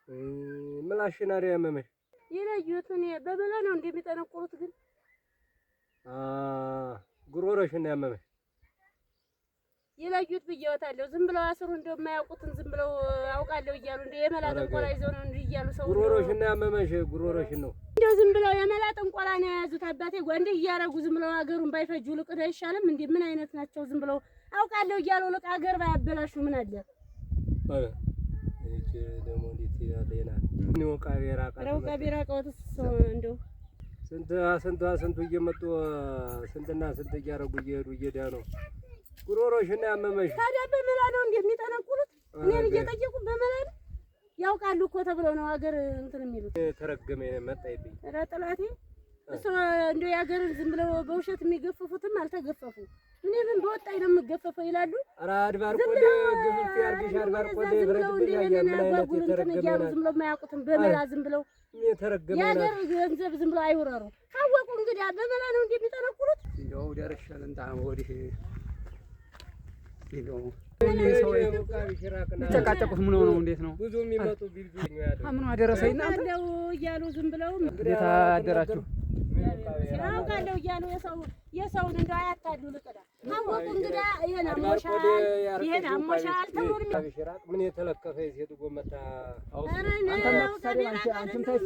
ምላሽናሪ ያመመሽ የለዩት እኔ በበላ ነው እንደሚጠነቁሩት ግን ጉሮሮሽን ያመመሽ የለዩት ብየውታለሁ። ዝም ብለው አስሩ እንደማያውቁትን ዝም ብለው አውቃለሁ እያሉ እንደ የመላ ጠንቆላ ይዘው ነው እንዴ እያሉ ሰው ጉሮሮሽን ያመመሽ ጉሮሮሽን ነው እንደው ዝም ብለው የመላ ጠንቆላ ነው የያዙት። አባቴ ጓንዴ እያረጉ ዝም ብለው አገሩን ባይፈጁ ልቅዳ አይሻልም እንዴ? ምን አይነት ናቸው? ዝም ብለው አውቃለሁ እያሉ ልቅ አገር ባያበላሹ ምን አለ? አረ እቺ ደሞ እንዴት ያለና ነው ቃቢራ ቀውትስ እንደው ስንቱ እየመጡ ስንትና ስንት እያረጉ እየሄዱ እየዳኑ ጉሮሮሽን ያመመሽ ታዲያ በመላ ነው እንደሚጠነቁሉት እኔን እየጠየቁ በመላ ነው ያውቃሉ እኮ ተብለው ነው አገር እንትን የሚሉት። ተረገመ መጣይብኝ ረጥላቴ እሱ እንደው ያገርን ዝም ብለው በውሸት የሚገፍፉትም አልተገፈፉ እኔ ምን በወጣኝ ነው የምገፈፈው ይላሉ። ኧረ አድባር ቆዴ ግፍፍ ያርግሽ አድባር ቆዴ ብረድ ያያል ምን አይነት የተረገመ ዝም ብለው የማያውቁትም በመላ ዝም ብለው የተረገመ ያገር ገንዘብ ዝም ብለው አይወረሩ ካወቁ እንግዲህ በመላ ነው እንደሚጠነቁሉት። እንደው ደርሻል እንታ ወዲህ ይለው ተቃጨቁት ምን ነው እንዴት ነው ብዙ የሚመጡ ቢልዱኝ ያለው ምን አደረሰኝ እናንተ ያለው እያሉ ዝም ብለው እንዴት አደራችሁ ያውቃለሁ እያሉ የሰውን እንደው አያታሉ ልቅዳ አወቁ እንግዳ ይሄን አሞሻል ተውር ሽራቅ ምን የተለከፈ የሴት ጎመታ አንተም ታይሲ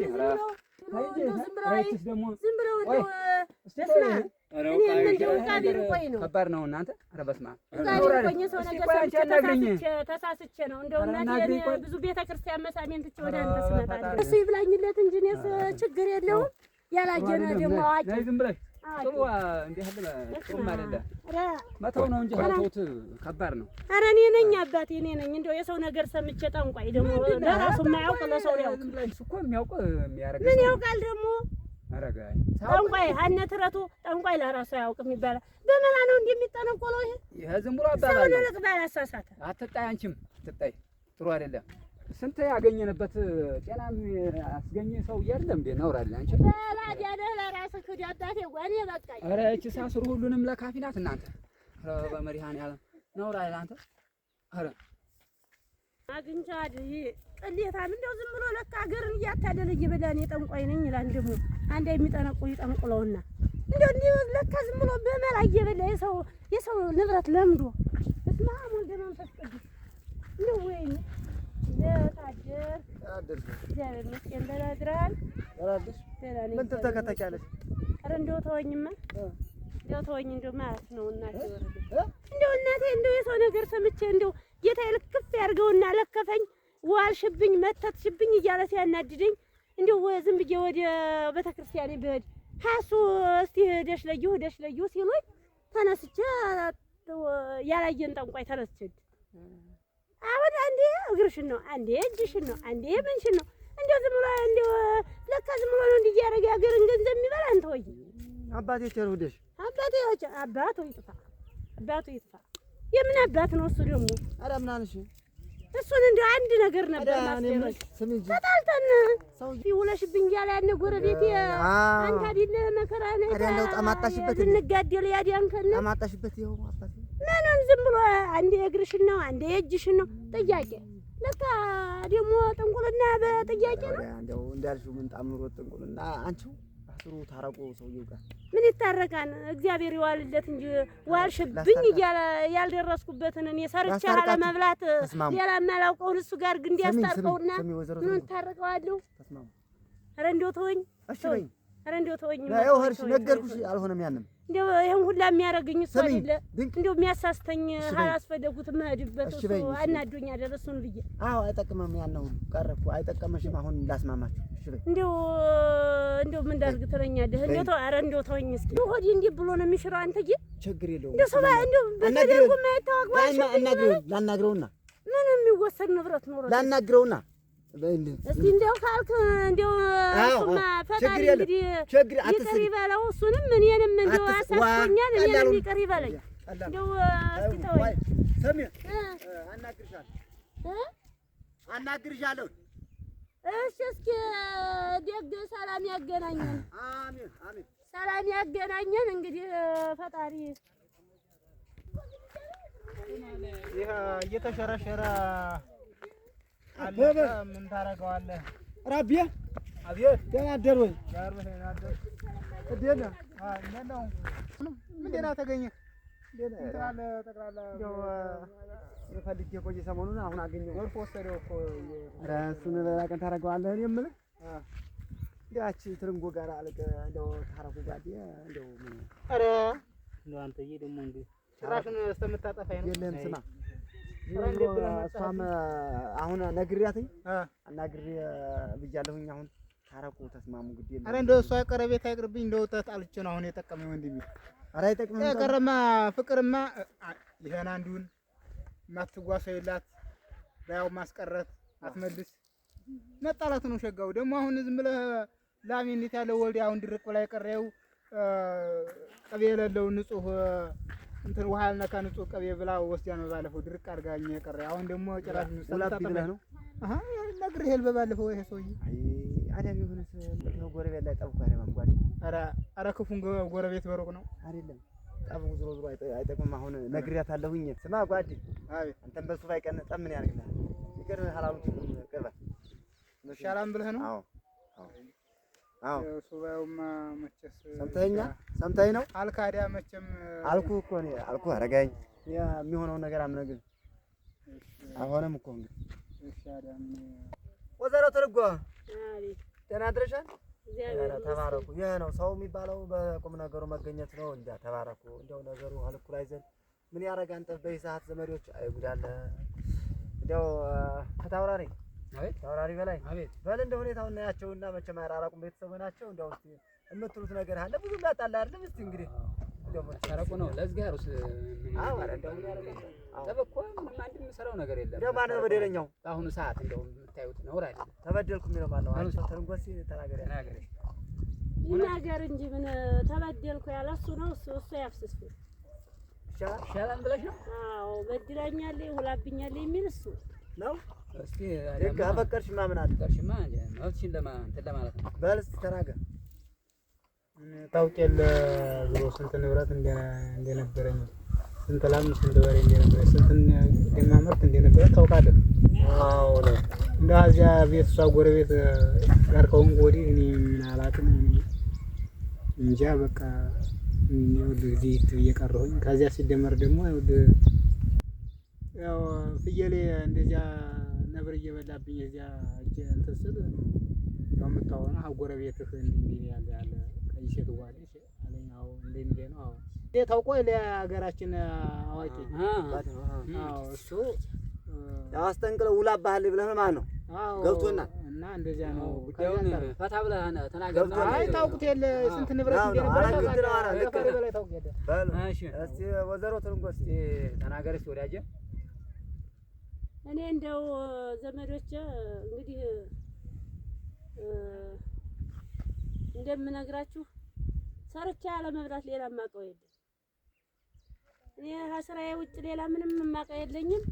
ዝም ብለው ከባድ ነው እናንተ። ኧረ በስመ አብ ተሳስቼ ነው እንደው እናቴ ብዙ ቤተክርስቲያን መሳሜን ትቼ ወደ አንተ ስመጣ እሱ ይብላኝለት እንጂ እኔስ ችግር የለውም። ያላየነ ደግሞ አዋቂ ዝም ብለሽ ጥሩ እንዲህ አይደለ ጥሩም አይደለ መተው ነው እንጂ ሀልቶት ከባድ ነው። ኧረ እኔ ነኝ አባቴ እኔ ነኝ እንደው የሰው ነገር ሰምቼ ጠንቋይ ደግሞ ለራሱ የማያውቅ ለሰው ያውቅ እኮ የሚያውቅ የሚያረግ ምን ያውቃል ደግሞ አረጋይ ጠንቋይ ሀነትረቱ ጠንቋይ ለራሱ ያውቅ የሚባለው በመላ ነው እንደሚጠነቆለው ይሄ ዝም ብሎ አባባል ነው። ሰው ለቅባል አሳሳተ አትጣይ አንቺም አትጣይ ጥሩ አይደለም። ስንት ያገኘንበት ጤናም አስገኘ ሰው አይደለም እንዴ ነውር አይደል? አንቺ ለራዲያለ ለራስህ አባቴ ጓኔ በቃኝ። ኧረ እቺ ሳስሩ ሁሉንም ለካፊ ናት እናንተ። ኧረ በመድኃኒዓለም ነውር አይደል አንተ? ኧረ አግኝቻድ ቅሌታም እንደው ዝም ብሎ ለካ አገርን እያታለለ እየበላን ጠንቋይ ነኝ ይላል። ደግሞ አንዴ የሚጠነቁ ይጠንቁለውና እንደው ለካ ዝም ብሎ በመላ እየበላ የሰው ንብረት ለምዶ እስማ ወልደ መንፈስ ቅዱስ ነው ወይ ለታደር እግዚአብሔር ይመስገን ደህና አድረሃል? ምን ትተከተኪያለሽ? ኧረ እንደው ተወኝማ እንደው ተወኝ እንደው ማለት ነው እናቴ እንደው እናቴ እንደው የሰው ነገር ሰምቼ እንደው ጌታዬ ልክፍ ያድርገውና ለከፈኝ ዋልሽብኝ መተትሽብኝ እያለ ሲያናድደኝ እንደው ዝም ብዬ ወደ ቤተክርስቲያኔ ብሄድ ሀሱ እስቲ ሄደሽ ለዩ ሲሉኝ ተነስቼ ያላየን ጠንቋይ ተነስቼ አሁን አንዴ እግርሽን ነው አንዴ እጅሽን ነው አንዴ ምንሽን ነው እንደው ዝም ብሎ እንደው ለካ ዝም ብሎ ነው እንዲያረጋ ያገርን ገንዘብ የሚበላ አንተ ወይ አባቴ ቸርውደሽ አባቱ ይጥፋ የምን አባት ነው እሱ ደግሞ? ኧረ ምን አልሽ? እሱን እንደው አንድ ነገር ነበር ማስደረግ ተጣልተን ሰው ይውለሽብኝ ያለ ያነ ጎረቤቴ አንተ አይደለ መከራ ነው አይደለው ጠማጣሽበት እንጋደል ያዲያንከን ጠማጣሽበት ይኸው አባቴ ምንን ዝም ብሎ አንዴ እግርሽን ነው አንዴ እጅሽን ነው ጥያቄ ለካ ደግሞ ጥንቁልና በጥያቄ ነው እንደው እንዳልሽው ምን ጣምሮ ጥንቁልና አንቺው አስሩ ታረቁ ሰውየው ጋር ምን ይታረቃን? እግዚአብሔር ይዋልለት እንጂ ዋልሽብኝ እያለ ያልደረስኩበትን እኔ ሰርቼ አለመብላት ሌላ የማላውቀውን እሱ ጋር ግን እንዲያስታርቀውና ምን ታረቀዋለሁ? ኧረ እንደው ተወኝ እሺ በይ ኧረ እንደው ተወኝ ያው ኸርሽ ነገርኩሽ አልሆነም ያንም እንደው ይሄን ሁላ የሚያረጋኝ እሱ አይደለ እንደው የሚያሳስተኝ አላስፈለጉት መሄድበት እሱ አናዶኛ ደረሱን ብዬ አዎ አይጠቅምም ያነው ቀረኩ አይጠቀመሽም አሁን ላስማማችሁ እሺ በይ እንደው ምን እንዳርግ ትለኛለህ እንደው ኧረ እንደው ተወኝ እስኪ ሆዲ እንዲህ ብሎ ነው የሚሽረው አንተዬ ችግር የለውም እንደው ሰባ እንደው በተደጉ ማይታወቅ ላናግረውና ምን የሚወሰድ ንብረት ኖሮ ላናግረውና እስቲ እንደው ካልክ እንደው እሱማ ፈጣሪ እንግዲህ ይቅር ይበለው እሱንም እኔንም እንደው አሳስቶኛል እኔንም ይቅር ይበለኝ እንደው እስቲ ተወኝ ሰሚ አናግርሻለሁ እሺ እስኪ ደግ ሰላም ያገናኘን አሜን አሜን ሰላም ያገናኘን እንግዲህ ፈጣሪ ይሄ እየተሸረሸረ ምን ታደርገዋለህ? ራቢያ አቤት ደህና አደር ወይ? ጋር በሄና አደር እንዴት ነህ? እንዴት ነው? ምን ደህና ተገኘህ? እንትን ጠቅላላ ፈልጌ ቆይ ሰሞኑን አሁን አገኘሁ። ወርፎ ወሰደው እኮ ኧረ እሱን ሌላ ቀን ታደርገዋለህ። እኔ የምልህ ያቺ ትርንጎ ጋር አለቀ እንደው ታረቁ ጋር እንደው ምን ኧረ እንደው አንተዬ ደግሞ እንግዲህ ጭራሽን እስከምታጠፋኝ ነው። የለህም ስማ እሷም አሁን ነግሬያትኝ አናግሬ ብያለሁኝ። አሁን ታረቁ ተስማሙ ግድ የለም። ኧረ እንደው እሷ ቀረቤት አይቅርብኝ። እንደው ተጣልቼ ነው አሁን የጠቀመኝ ወንድሜ። ኧረ አይጠቅምም። የቀረማ ፍቅርማ ይሄን አንዱን ማትጓሰው የላት በያው ማስቀረት አትመልስ መጣላት ነው ሸጋው። ደግሞ አሁን ዝም ብለህ ላሜ እንዴት ያለው ወልድ አሁን ድርቅ ብላ የቀረው ቅቤ የሌለው ንጹህ እንትን ውሃ ያልነካ ንጹህ ቅቤ ብላ ወስዳ ነው ባለፈው ድርቅ አድርጋኝ የቀረ። አሁን ደግሞ ጭራሽ ውላት ብለህ ነው ነግሬህ በባለፈው ይሄ ሰውዬ አዳም የሆነስ ነው ጎረቤት ላይ ጠብቆ አይደለም ጓድ። ኧረ ክፉን ጎረቤት በሩቅ ነው አይደለም ጠቡ ዝሮ ዝሮ አይጠቅምም። አሁን ነግሬያታለሁኝ። ስማ ጓድ አቤት አንተም በሱ ባይቀን ጠብ ምን ያደርግልሃል? ይቅር ሐላሉን ቅርበት ይሻላል ብለህ ነው? አዎ አዎ ሱባኤውማ መቼስ ሰምተኸኝ ነው አልካዲያ መቼም አልኩህ እኮ እኔ አልኩህ። አረጋኝ የሚሆነውን ነገር አምነግርህ አልሆነም እኮ እንግዲህ እሺ አዳም ወዘሮ ትርጓ አቤት ደህና አድረሻል? እግዚአብሔር ተባረኩ። ይህ ነው ሰው የሚባለው በቁም ነገሩ መገኘት ነው። እንጃ ተባረኩ። እንደው ነገሩ አልኩ ላይ ዘንድ ምን ያደርጋል? ጠበይ ሰዓት ዘመዶች አይጉዳለ እንደው ከታውራሪ አቤት ታውራሪ በላይ አቤት በል እንደ ሁኔታው እናያቸውና መቼም አይራራቁም ቤተሰብ ናቸው። እንደው እስኪ የምትሉት ነገር አለ ብዙ ያጣላ አይደለም። እስኪ እንግዲህ እንደው ታረቁ ነው ለዝጋሩስ አዎ አረ እንደው ምን ያደርጋል? ተበኮ ምንም አንድ የምሰራው ነገር የለም። እንደው ማን ነው በደለኛው? በአሁኑ ሰዓት እንደው የምታዩት ነውር አይደለም። ተበደልኩ የሚለው ማን ነው? አንተ ተርንጎሲ ተናገር ይናገር እንጂ ምን ተበደልኩ ያለ እሱ ነው። እሱ ያፍስስ ይሻላል ብለሽ ነው? አዎ በድላኛለች ሁላብኛለች የሚል እሱ ነው። እስኪ አፈቀርሽ ማምን አለ አፈቀርሽማ መብትሽን እንትን ለማለት ነው። በል እስኪ ተናገር። ታውቂያለ ብሎ ስንት ንብረት እንደነበረኝ ስንት ላም ስንት በሬ እንደነበረ ስንት እንደማመርት እንደነበረ ታውቃለህ? አዎ ነው። እንደው እዚያ ቤት እሷ ጎረቤት ጋር ከሆንኩ ወዲህ እኔ ምን አላውቅም እንጃ በቃ እዚህ እየቀረሁኝ ከዚያ ሲደመር ደግሞ ያው ፍየሌ እንደዚያ ነብር እየበላብኝ እዚያ እጄ እንትን ስል ያው የምታወና ጎረቤትህ እንዲህ ያለ ቀይ ሴት ጓደኞች አለኝ። አዎ እንዴ ነው አዎ ታውቆ ለሀገራችን አዋቂ አዎ እሱ አስጠንቅለው ውላ ባህል ብለህ ማለት ነው። ገብቶና እና እንደዚያ ነው ጉዳዩን ፈታ ብለህ ተናገር። አይ ታውቁት የለ ስንት ንብረት እንደነበረ በላይ ታውቁት የለ። እሺ እስቲ ወዘሮ ትርንጎስ ተናገር እስቲ ወዳጄ። እኔ እንደው ዘመዶቼ እንግዲህ እንደምነግራችሁ ሰርቼ አለመብላት ሌላ የማውቀው የለም። እኔ ከስራዬ ውጭ ሌላ ምንም የማውቀው የለኝም።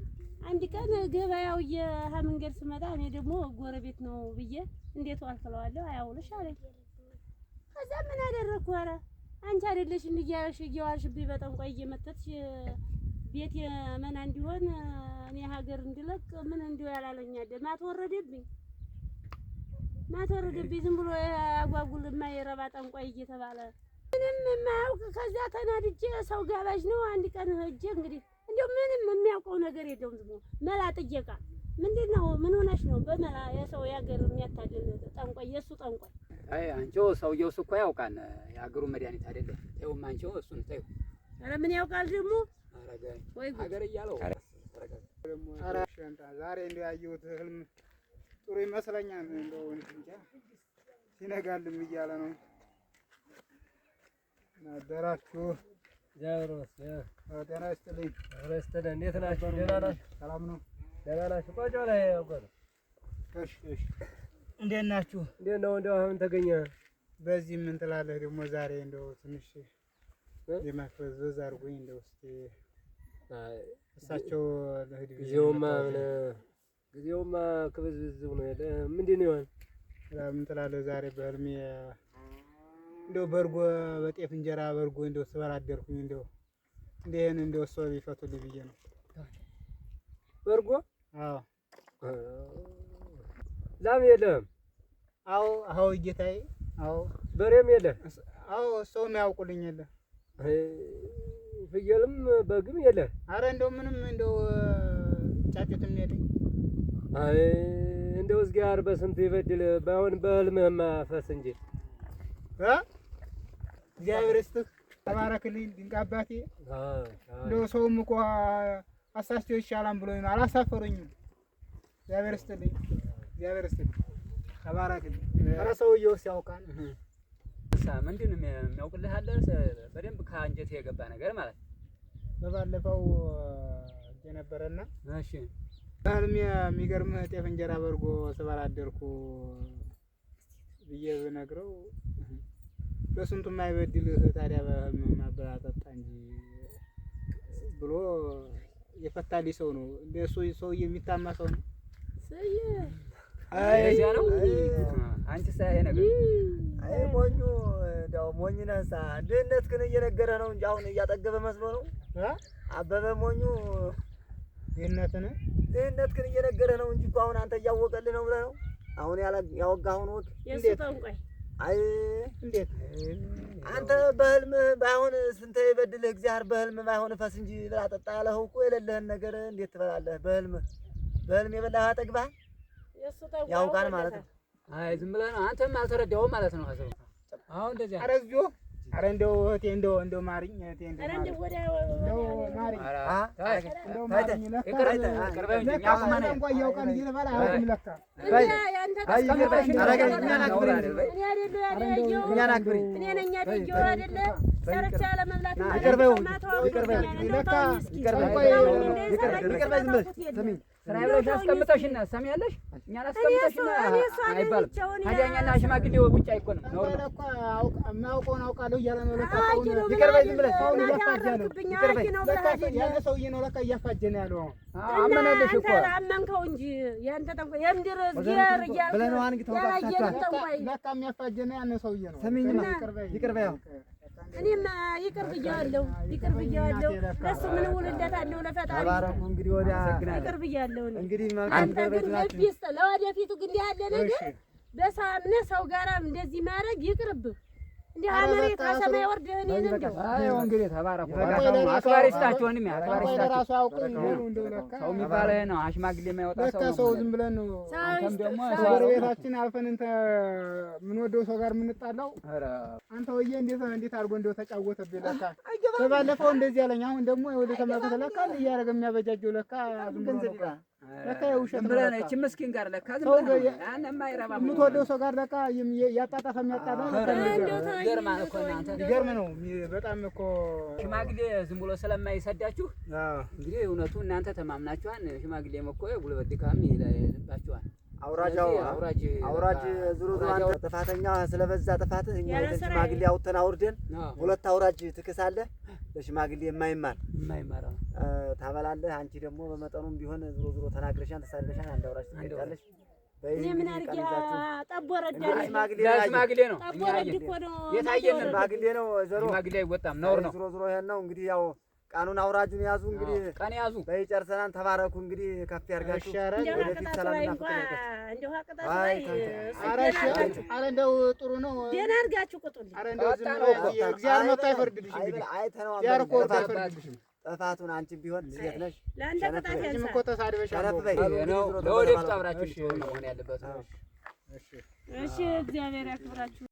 አንድ ቀን ገበያው መንገድ ስመጣ እኔ ደግሞ ጎረቤት ነው ብዬ እንዴት ዋልከለዋለሁ አያውልሽ አለኝ። ከዛ ምን አደረኩ? ኧረ አንቺ አይደለሽ እንዲያሽ እየዋልሽብኝ በጠንቋይ እየመተትሽ ቤት የመና እንዲሆን እኔ ሀገር እንድለቅ ምን እንዲሁ ያላለኛል ማትወረደብኝ ዝም ብሎ ያጓጉል የማይረባ ጠንቋይ እየተባለ ምንም የማያውቅ ከዛ ተናድጄ ሰው ጋባዥ ነው። አንድ ቀን ሂጅ እንግዲህ እንደው ምንም የሚያውቀው ነገር የለውም። ዝም ብሎ መላ ጥየቃ ምንድነው? ምን ሆነሽ ነው? በመላ የሰው ያገር የሚያታልል ጠንቋይ የሱ ጠንቋይ። አይ አንቺው ሰውየው እኮ ያውቃል የሀገሩ መድኃኒት አይደለም። ተይውም አንቺው እሱን ተይው። ኧረ ምን ያውቃል ደግሞ አረጋኝ ወይ ሀገር እያለው ኧረ ዛሬ እንደው ያየሁት ህልም ጥሩ ይመስለኛል። እንደው እንጃ ሲነጋልም እያለ ነው። አደራችሁ ጃብሮስ ጤና ይስጥልኝ። ረስተደ እንዴት ናችሁ? ደህና ናችሁ? ሰላም ነው? ደህና ናችሁ? ቆጮ ላይ ያውቀው። እሺ እንዴት ናችሁ? እንዴት ነው እንደው አሁን ተገኘ? በዚህ ምን ትላለህ ደግሞ ዛሬ እንደው ትንሽ የማክበዝበዝ አድርጎኝ እንደው እስኪ እሳቸው ለህድ ጊዜውማ ክብዝብዝ ነው ያለ ምንድን ነው ይሆን? ምን ትላለህ ዛሬ በህልሜ እንደው በርጎ በጤፍ እንጀራ በርጎ እንደው ስበላ አደርኩኝ። እንደው እንደን እንደው ሰው ቢፈቱልኝ ብዬ ነው። በርጎ? አዎ ላም የለህም? አዎ አዎ ጌታዬ። አዎ በሬም የለህ? አዎ ሰውም ያውቁልኝ የለ። ፍየልም በግም የለህ? አረ እንደው ምንም እንደው ጫጩትም የለኝ። አይ እንደው እግዚአብሔር በስንቱ ይበድል ባይሆን በህልምህማ ፈስ እንጂ እግዚአብሔር ይስጥህ ተባረክልኝ ድንቅ አባቴ። እንደው ሰውም እኮ አሳስቶ ይሻላል ብሎኝ ነው አላሳፈሩኝም። እግዚአብሔር ይስጥልኝ እግዚአብሔር ይስጥልኝ ተባረክልኝ። ኧረ ሰውዬውስ ያውቃል። ምንድን ነው የሚያውቅልህ አለ በደንብ ከአንጀት የገባ ነገር ማለት ነው። በባለፈው የነበረና እሺ በህልሜ የሚገርምህ ጤፍ እንጀራ በርጎ ስበላ አደርኩ ብዬ ብነግረው በስንቱ የማይበድልህ ታዲያ በህልም ማበላ ጠጣ እንጂ ብሎ የፈታልኝ ሰው ነው። እንደሱ ሰውዬ የሚታማ ሰው ነው። አይ ያ ነው። አንቺ ሳይ ነገር አይ ሞኙ እንደው ሞኝ ነህሳ ድህነት ግን እየነገረ ነው እንጂ አሁን እያጠገበ መስሎ ነው። አበበ ሞኙ ድህነት ግን እየነገረ ነው እንጂ እኮ አሁን አንተ እያወቀልህ ነው ብለህ ነው አሁን ያወጋኸውን ወግ የሱ ጠንቋይ። አይ እንዴት አንተ በህልም ባይሆን ስንት ይበድልህ እግዚአብሔር በህልም ባይሆን ፈስ እንጂ ብላ ጠጣ ያለኸው እኮ የሌለህን ነገር እንዴት ትበላለህ? በህልም የበላህ አጠግባህ የሱ ጠንቋይ ያውቃል ማለት ነው። አይ ዝም ብለህ ነው አንተም አልተረዳኸውም ማለት ነው። ሀሳቡ አሁን እንደዚህ ኧረ እዚሁ ኧረ እንደው እህቴ እንደው ማሪኝ እህቴ እንደው ማሪኝ እንደው ማሪኝ ስራ ብለሽ አስቀምጠሽና ሰሚያለሽ እኛን አስቀምጠሽና አይባልም። ታዲያ እኛና ሽማግሌው ብቻ አይኮንም ነው ነው የማውቀውን አውቃለሁ እያለ ነው ለካ ይቀርበኝ ዝም ብለህ ሰውን እያፋጀ ነው ያለ ሰውዬ ነው ለካ እያፋጀ ነው ያለው። አመናለሽ እኮ አመንከው እንጂ ያንተ ጠንቋይ የምድር እግዚአብሔር እያልክ ብለህ ነው አንግ ተወቃታችሁ ለካ የሚያፋጀ ነው ያለ ሰውዬ ነው። ስሚኝማ ይቅርበኝ እኔማ ይቅር ብያለሁ ለሱ ምን ውልለታለሁ ለፈጣሪ ተባረኩ። እንግዲህ ወዲያ ይቅር ብያለሁ። እንግዲህ አንተ ግን ለቢስ ለወደፊቱ ግን ያለ ነገር በሳምነ ሰው ጋራም እንደዚህ ማድረግ ይቅርብህ። እንዴ አመሬት ከሰማይ ወርደህ እኔን እንደው አይ እንግዲህ ተባረኩ። አክባሪስታችሁ ወንድሜ አክባሪስታችሁ ራሱ ያውቀኝ ነው እንደው ለካ ሰው የሚባለው ነው አሽማግሌ የማይወጣ ሰው ለካ ሰው ዝም ብለን ነው አንተም ደግሞ ጎረቤታችን አልፈን እንተ ምን ወደው ሰው ጋር የምንጣላው። አንተ ወዬ እንዴት አድርጎ እንደው ተጫወተብኝ ለካ በባለፈው እንደዚህ ያለኝ አሁን ደግሞ ወደ ተመለከተ ለካ እያደረገ የሚያበጃጀው ለካ ዝም ብሎ ነው ለካ የውሸት ብለን እቺ ምስኪን ጋር ለካ ዝም ብለን ያንማ አይረባ የምትወደው ሰው ጋር ለካ ያጣጣፈ የሚያጣላ ይገርማል እኮ እናንተ ይገርም ነው በጣም እኮ ሽማግሌ ዝም ብሎ ስለማይሰዳችሁ እንግዲህ እውነቱ እናንተ ተማምናችኋል። ሽማግሌም እኮ ጉልበት ድካም ይልባችኋል። አውራጅ ዙሮ አንተ ጥፋተኛ ስለበዛ ጥፋትህ እኛ ለሽማግሌ አውጥተን አውርደን ሁለት አውራጅ ትክሳለህ። ለሽማግሌ የማይማር ታበላለህ። አንቺ ደግሞ በመጠኑም ቢሆን ዙሮ ተናግረሻን ተሳለሻን አንድ አውራጅ ትቀጫለሽ። እኔ ምን አድርጌ ጠቦረዳ ሽማግሌ ነው የታየን ሽማግሌ ነው ዘሮ ሽማግሌ አይወጣም ነውር ነው። ዙሮ ይሄን ነው እንግዲህ ያው ቃኑን አውራጁን ያዙ። እንግዲህ ቀን ያዙ በይጨርሰናን ተባረኩ። እንግዲህ ከፍ ያርጋችሁ ወደፊት ሰላምና ፍቅር እንደው አቀጣጣ ላይ አረ እንደው ጥሩ ነው ደህና አድርጋችሁ ቁጡልኝ። አረ እንደው ዝም ብሎ እግዚአብሔር መጥቶ አይፈርድልሽ። እንግዲህ አይተነው አይፈርድልሽም ጥፋቱን አንቺም ቢሆን ሴት ነሽ ለአንተ ቅጣት አንቺም እኮ ተሳድበሻል ነው ለወደፊት አብራችሁ መሆን ያለበት። እሺ እግዚአብሔር ያክብራችሁ።